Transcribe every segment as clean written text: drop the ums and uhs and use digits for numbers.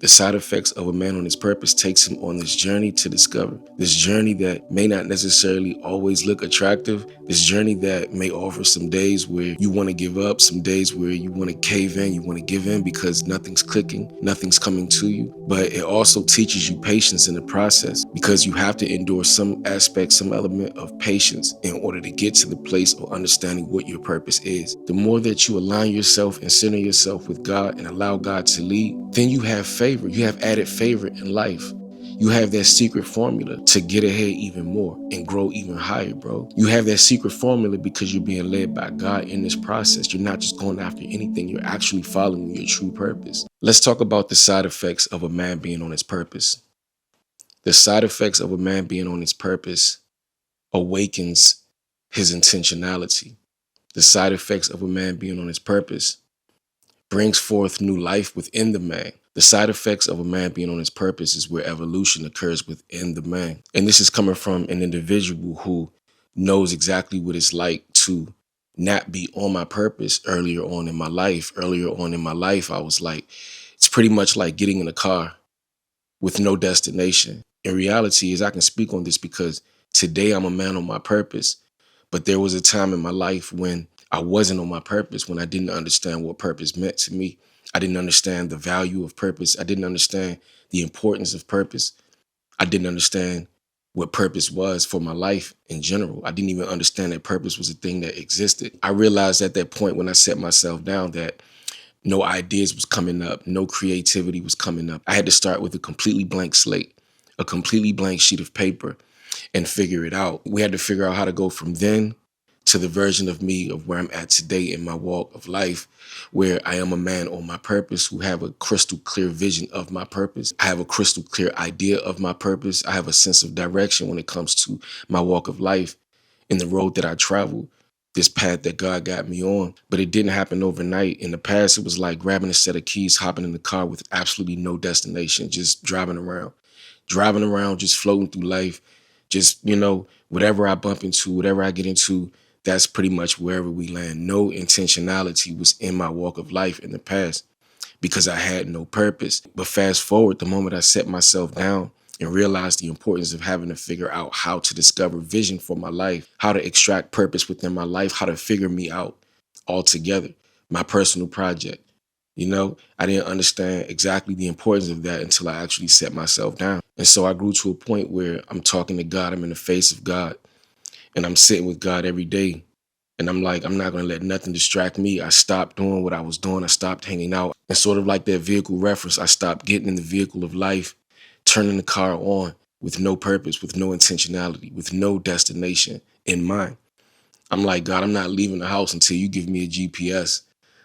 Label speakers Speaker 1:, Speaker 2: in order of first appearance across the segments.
Speaker 1: The side effects of a man on his purpose takes him on this journey to discover. This journey that may not necessarily always look attractive. This journey that may offer some days where you want to give up, some days where you want to cave in, you want to give in because nothing's clicking, nothing's coming to you. But it also teaches you patience in the process because you have to endure some aspect, some element of patience in order to get to the place of understanding what your purpose is. The more that you align yourself and center yourself with God and allow God to lead, then you have favor. You have added favor in life. You have that secret formula to get ahead even more and grow even higher, bro. You have that secret formula because you're being led by God in this process. You're not just going after anything. You're actually following your true purpose. Let's talk about the side effects of a man being on his purpose. The side effects of a man being on his purpose awakens his intentionality. The side effects of a man being on his purpose brings forth new life within the man. The side effects of a man being on his purpose is where evolution occurs within the man. And this is coming from an individual who knows exactly what it's like to not be on my purpose earlier on in my life. Earlier on in my life, I was like, it's pretty much like getting in a car with no destination. In reality, is I can speak on this because today I'm a man on my purpose. But there was a time in my life when I wasn't on my purpose, when I didn't understand what purpose meant to me. I didn't understand the value of purpose. I didn't understand the importance of purpose. I didn't understand what purpose was for my life in general. I didn't even understand that purpose was a thing that existed. I realized at that point when I set myself down that no ideas was coming up, no creativity was coming up. I had to start with a completely blank slate, a completely blank sheet of paper, and figure it out. We had to figure out how to go from then to the version of me of where I'm at today in my walk of life, where I am a man on my purpose who have a crystal clear vision of my purpose. I have a crystal clear idea of my purpose. I have a sense of direction when it comes to my walk of life in the road that I travel, this path that God got me on. But it didn't happen overnight. In the past, it was like grabbing a set of keys, hopping in the car with absolutely no destination, just driving around, just floating through life. Just, whatever I bump into, whatever I get into, that's pretty much wherever we land. No intentionality was in my walk of life in the past because I had no purpose. But fast forward, the moment I set myself down and realized the importance of having to figure out how to discover vision for my life, how to extract purpose within my life, how to figure me out altogether, my personal project. I didn't understand exactly the importance of that until I actually set myself down. And so I grew to a point where I'm talking to God, I'm in the face of God, and I'm sitting with God every day. And I'm like, I'm not going to let nothing distract me. I stopped doing what I was doing. I stopped hanging out. And sort of like that vehicle reference, I stopped getting in the vehicle of life, turning the car on with no purpose, with no intentionality, with no destination in mind. I'm like, God, I'm not leaving the house until you give me a GPS,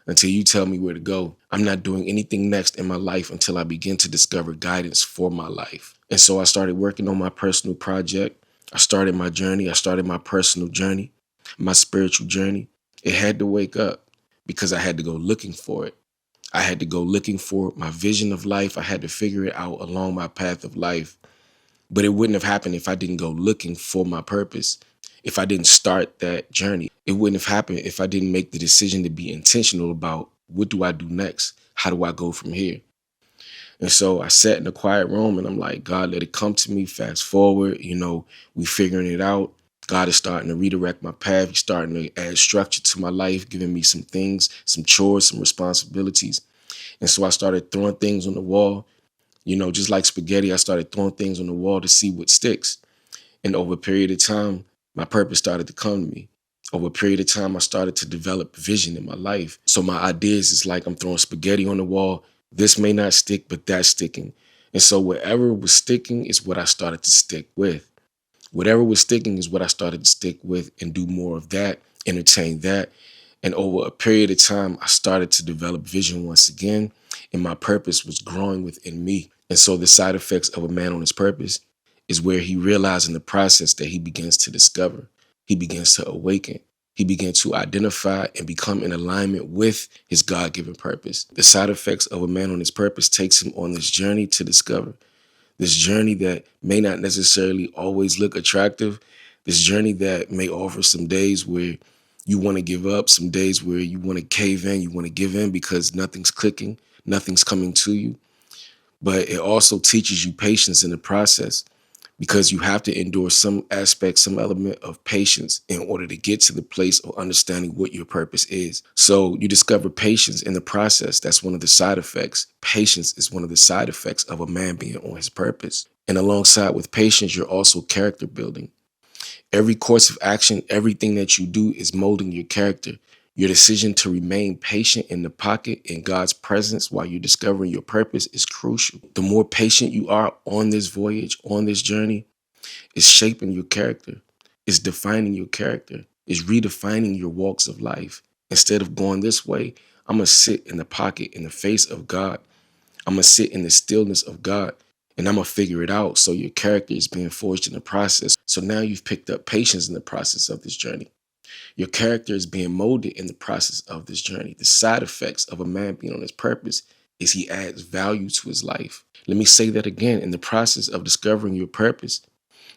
Speaker 1: until you tell me where to go. I'm not doing anything next in my life until I begin to discover guidance for my life. And so I started working on my personal project. I started my journey. I started my personal journey, my spiritual journey. It had to wake up because I had to go looking for it. I had to go looking for my vision of life. I had to figure it out along my path of life. But it wouldn't have happened if I didn't go looking for my purpose. If I didn't start that journey, it wouldn't have happened if I didn't make the decision to be intentional about what do I do next? How do I go from here? And so I sat in a quiet room and I'm like, God, let it come to me. Fast forward, we figuring it out. God is starting to redirect my path. He's starting to add structure to my life, giving me some things, some chores, some responsibilities. And so I started throwing things on the wall. Just like spaghetti, I started throwing things on the wall to see what sticks. And over a period of time, my purpose started to come to me. Over a period of time, I started to develop vision in my life. So my ideas is like I'm throwing spaghetti on the wall. This may not stick, but that's sticking. And so whatever was sticking is what I started to stick with. Whatever was sticking is what I started to stick with and do more of that, entertain that. And over a period of time, I started to develop vision once again, and my purpose was growing within me. And so the side effects of a man on his purpose is where he realized in the process that he begins to discover, he begins to awaken, he begins to identify and become in alignment with his God-given purpose. The side effects of a man on his purpose takes him on this journey to discover, this journey that may not necessarily always look attractive, this journey that may offer some days where you want to give up, some days where you want to cave in, you want to give in because nothing's clicking, nothing's coming to you. but it also teaches you patience in the process because you have to endure some aspect, some element of patience in order to get to the place of understanding what your purpose is. So you discover patience in the process. That's one of the side effects. Patience is one of the side effects of a man being on his purpose. And alongside with patience, you're also character building. Every course of action, everything that you do is molding your character. Your decision to remain patient in the pocket in God's presence while you're discovering your purpose is crucial. The more patient you are on this voyage, on this journey, it's shaping your character. It's defining your character. It's redefining your walks of life. Instead of going this way, I'm going to sit in the pocket in the face of God. I'm going to sit in the stillness of God and I'm going to figure it out. So your character is being forged in the process. So now you've picked up patience in the process of this journey. Your character is being molded in the process of this journey. The side effects of a man being on his purpose is he adds value to his life. Let me say that again. In the process of discovering your purpose,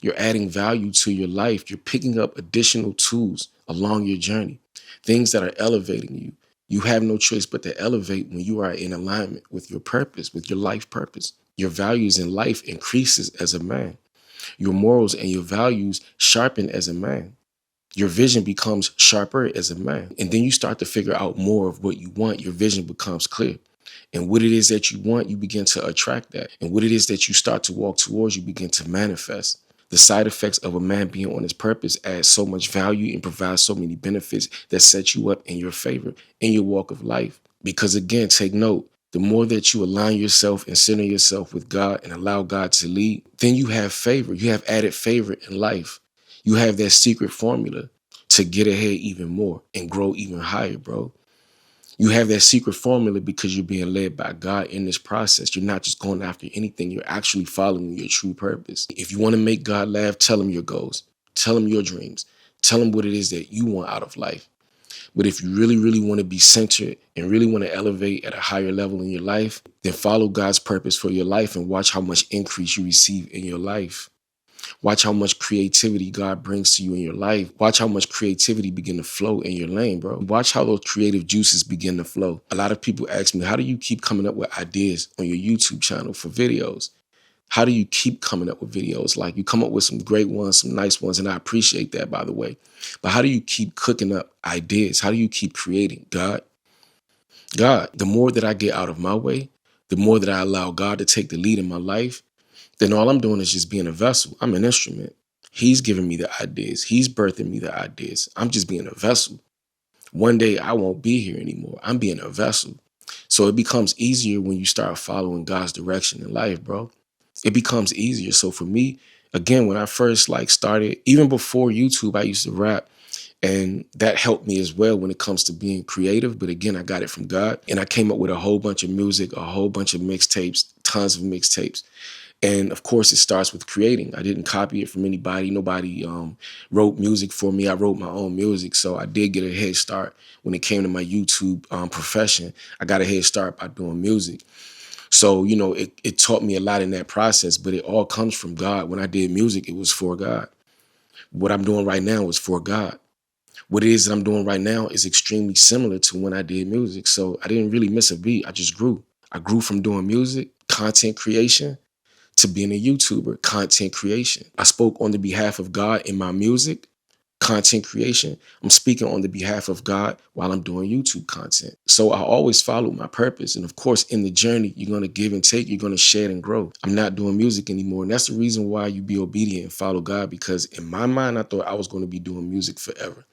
Speaker 1: you're adding value to your life. You're picking up additional tools along your journey, things that are elevating you. You have no choice but to elevate when you are in alignment with your purpose, with your life purpose. Your values in life increases as a man. Your morals and your values sharpen as a man. Your vision becomes sharper as a man. And then you start to figure out more of what you want. Your vision becomes clear. And what it is that you want, you begin to attract that. And what it is that you start to walk towards, you begin to manifest. The side effects of a man being on his purpose add so much value and provide so many benefits that set you up in your favor in your walk of life. Because again, take note, the more that you align yourself and center yourself with God and allow God to lead, then you have favor. You have added favor in life. You have that secret formula to get ahead even more and grow even higher, bro. You have that secret formula because you're being led by God in this process. You're not just going after anything. You're actually following your true purpose. If you want to make God laugh, tell him your goals. Tell him your dreams. Tell him what it is that you want out of life. But if you really, really want to be centered and really want to elevate at a higher level in your life, then follow God's purpose for your life and watch how much increase you receive in your life. Watch how much creativity God brings to you in your life. Watch how much creativity begin to flow in your lane, bro. Watch how those creative juices begin to flow. A lot of people ask me, how do you keep coming up with ideas on your YouTube channel for videos? How do you keep coming up with videos? Like, you come up with some great ones, some nice ones, and I appreciate that, by the way. But how do you keep cooking up ideas? How do you keep creating? God, the more that I get out of my way, the more that I allow God to take the lead in my life, then all I'm doing is just being a vessel. I'm an instrument. He's giving me the ideas. He's birthing me the ideas. I'm just being a vessel. One day I won't be here anymore. I'm being a vessel. So it becomes easier when you start following God's direction in life, bro. It becomes easier. So for me, again, when I first started, even before YouTube, I used to rap. And that helped me as well when it comes to being creative. But again, I got it from God. And I came up with a whole bunch of music, a whole bunch of mixtapes, tons of mixtapes. And of course, it starts with creating. I didn't copy it from anybody. Nobody wrote music for me. I wrote my own music. So I did get a head start when it came to my YouTube profession. I got a head start by doing music. So, it taught me a lot in that process, but it all comes from God. When I did music, it was for God. What I'm doing right now is for God. What it is that I'm doing right now is extremely similar to when I did music. So I didn't really miss a beat. I just grew. I grew from doing music, content creation, to being a YouTuber, content creation. I spoke on the behalf of God in my music, content creation. I'm speaking on the behalf of God while I'm doing YouTube content. So I always follow my purpose. And of course, in the journey, you're going to give and take, you're going to shed and grow. I'm not doing music anymore. And that's the reason why you be obedient and follow God, because in my mind, I thought I was going to be doing music forever.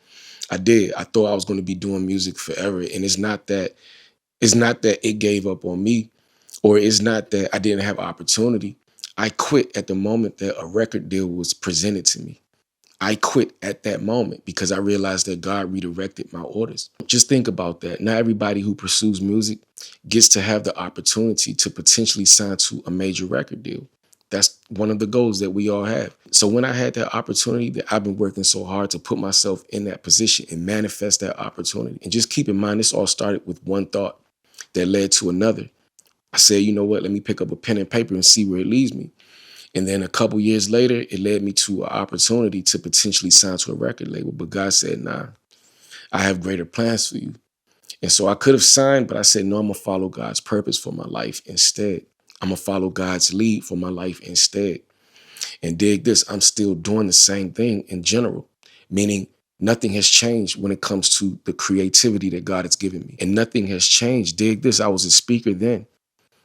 Speaker 1: I did. I thought I was going to be doing music forever. And it's not that it gave up on me, or it's not that I didn't have opportunity. I quit at the moment that a record deal was presented to me. I quit at that moment because I realized that God redirected my orders. Just think about that. Not everybody who pursues music gets to have the opportunity to potentially sign to a major record deal. That's one of the goals that we all have. So when I had that opportunity, that I've been working so hard to put myself in that position and manifest that opportunity. And just keep in mind, this all started with one thought that led to another. I said, you know what, let me pick up a pen and paper and see where it leads me. And then a couple years later, it led me to an opportunity to potentially sign to a record label. But God said, nah, I have greater plans for you. And so I could have signed, but I said, no, I'm going to follow God's purpose for my life instead. I'm going to follow God's lead for my life instead. And dig this, I'm still doing the same thing in general, meaning nothing has changed when it comes to the creativity that God has given me. And nothing has changed. Dig this, I was a speaker then.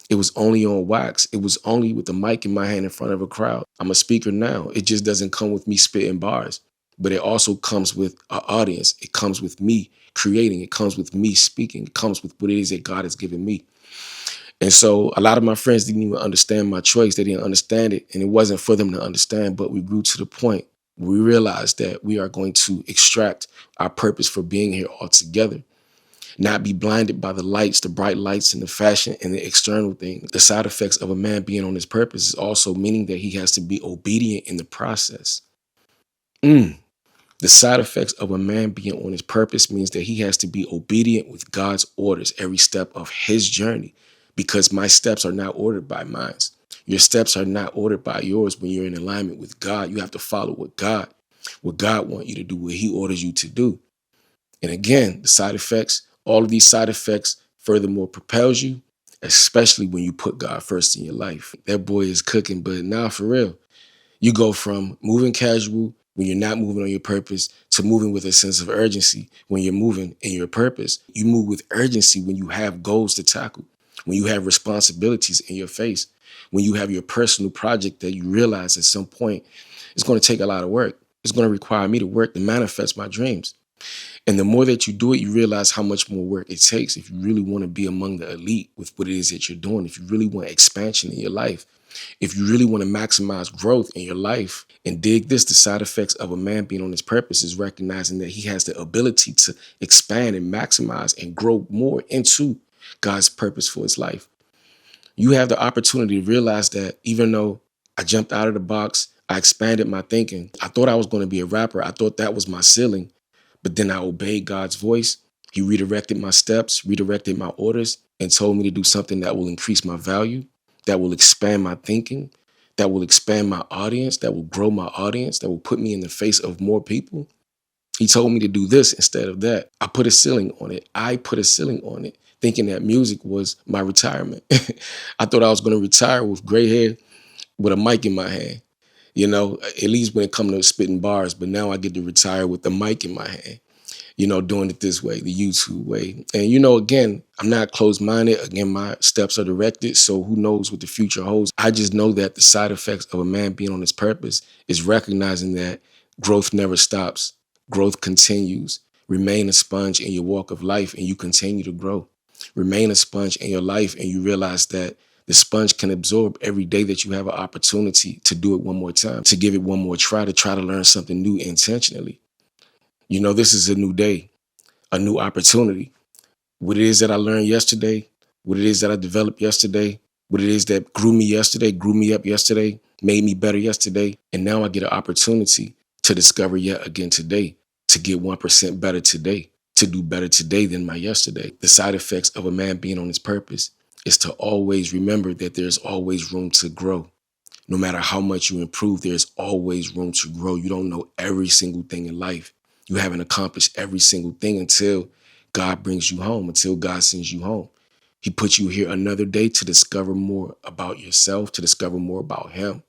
Speaker 1: It was only on wax. It was only with the mic in my hand in front of a crowd. I'm a speaker now. It just doesn't come with me spitting bars, but it also comes with an audience. It comes with me creating. It comes with me speaking. It comes with what it is that God has given me. And so a lot of my friends didn't even understand my choice. They didn't understand it. And it wasn't for them to understand, but we grew to the point where we realized that we are going to extract our purpose for being here altogether. Not be blinded by the lights, the bright lights and the fashion and the external things. The side effects of a man being on his purpose is also meaning that he has to be obedient in the process. The side effects of a man being on his purpose means that he has to be obedient with God's orders every step of his journey, because my steps are not ordered by mine. Your steps are not ordered by yours. When you're in alignment with God, you have to follow what God wants you to do, what he orders you to do. And again, the side effects, all of these side effects furthermore propels you, especially when you put God first in your life. That boy is cooking, but now for real. You go from moving casual when you're not moving on your purpose to moving with a sense of urgency when you're moving in your purpose. You move with urgency when you have goals to tackle, when you have responsibilities in your face, when you have your personal project that you realize at some point it's going to take a lot of work. It's going to require me to work to manifest my dreams. And the more that you do it, you realize how much more work it takes if you really want to be among the elite with what it is that you're doing, if you really want expansion in your life, if you really want to maximize growth in your life. And dig this, the side effects of a man being on his purpose is recognizing that he has the ability to expand and maximize and grow more into God's purpose for his life. You have the opportunity to realize that even though I jumped out of the box, I expanded my thinking. I thought I was going to be a rapper. I thought that was my ceiling. But then I obeyed God's voice. He redirected my steps, redirected my orders, and told me to do something that will increase my value, that will expand my thinking, that will expand my audience, that will grow my audience, that will put me in the face of more people. He told me to do this instead of that. I put a ceiling on it. I put a ceiling on it, thinking that music was my retirement. I thought I was going to retire with gray hair, with a mic in my hand, at least when it comes to spitting bars. But now I get to retire with the mic in my hand, doing it this way, the YouTube way. And, again, I'm not closed-minded. Again, my steps are directed. So who knows what the future holds? I just know that the side effects of a man being on his purpose is recognizing that growth never stops. Growth continues. Remain a sponge in your walk of life and you continue to grow. Remain a sponge in your life and you realize that the sponge can absorb every day that you have an opportunity to do it one more time, to give it one more try, to try to learn something new intentionally. This is a new day, a new opportunity. What it is that I learned yesterday, what it is that I developed yesterday, what it is that grew me yesterday, grew me up yesterday, made me better yesterday. And now I get an opportunity to discover yet again today, to get 1% better today, to do better today than my yesterday. The side effects of a man being on his purpose is to always remember that there's always room to grow. No matter how much you improve, there's always room to grow. You don't know every single thing in life. You haven't accomplished every single thing until God brings you home, until God sends you home. He puts you here another day to discover more about yourself, to discover more about him,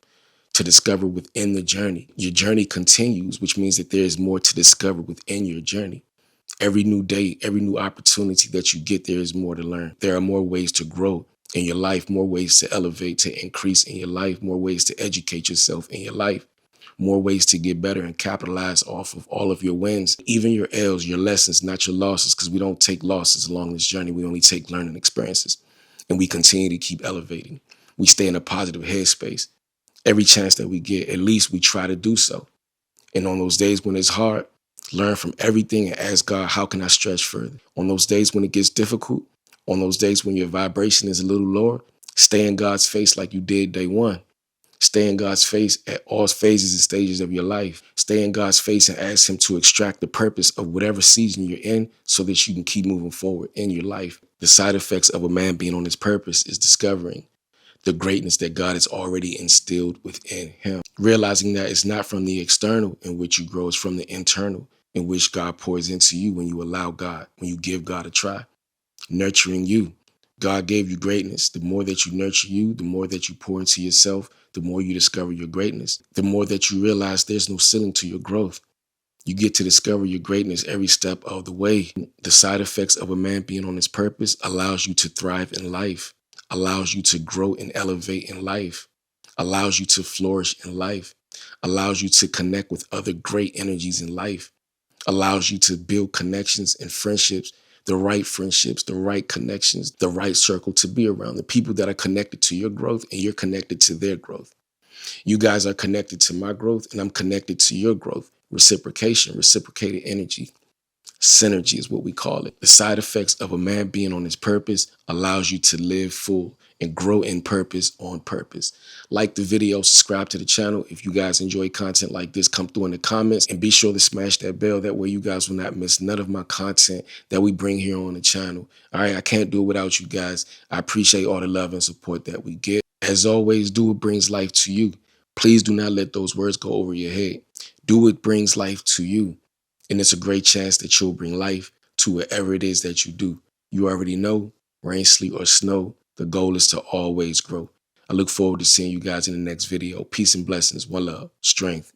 Speaker 1: to discover within the journey. Your journey continues, which means that there is more to discover within your journey. Every new day, every new opportunity that you get, there is more to learn. There are more ways to grow in your life, more ways to elevate, to increase in your life, more ways to educate yourself in your life, more ways to get better and capitalize off of all of your wins, even your L's, your lessons, not your losses, because we don't take losses along this journey. We only take learning experiences, and we continue to keep elevating. We stay in a positive headspace. Every chance that we get, at least we try to do so. And on those days when it's hard, learn from everything and ask God, how can I stretch further? On those days when it gets difficult, on those days when your vibration is a little lower, stay in God's face like you did day one. Stay in God's face at all phases and stages of your life. Stay in God's face and ask him to extract the purpose of whatever season you're in so that you can keep moving forward in your life. The side effects of a man being on his purpose is discovering the greatness that God has already instilled within him. Realizing that it's not from the external in which you grow, it's from the internal in which God pours into you when you allow God, when you give God a try. Nurturing you, God gave you greatness. The more that you nurture you, the more that you pour into yourself, the more you discover your greatness, the more that you realize there's no ceiling to your growth. You get to discover your greatness every step of the way. The side effects of a man being on his purpose allows you to thrive in life, allows you to grow and elevate in life, allows you to flourish in life, allows you to connect with other great energies in life, allows you to build connections and friendships, the right connections, the right circle to be around, the people that are connected to your growth and you're connected to their growth. You guys are connected to my growth and I'm connected to your growth. Reciprocation, reciprocated energy. Synergy is what we call it. The side effects of a man being on his purpose allows you to live full and grow in purpose on purpose. Like the video, subscribe to the channel. If you guys enjoy content like this, come through in the comments and be sure to smash that bell. That way you guys will not miss none of my content that we bring here on the channel. All right, I can't do it without you guys. I appreciate all the love and support that we get. As always, do what brings life to you. Please do not let those words go over your head. Do what brings life to you. And it's a great chance that you'll bring life to whatever it is that you do. You already know, rain, sleet, or snow, the goal is to always grow. I look forward to seeing you guys in the next video. Peace and blessings. One love. Strength.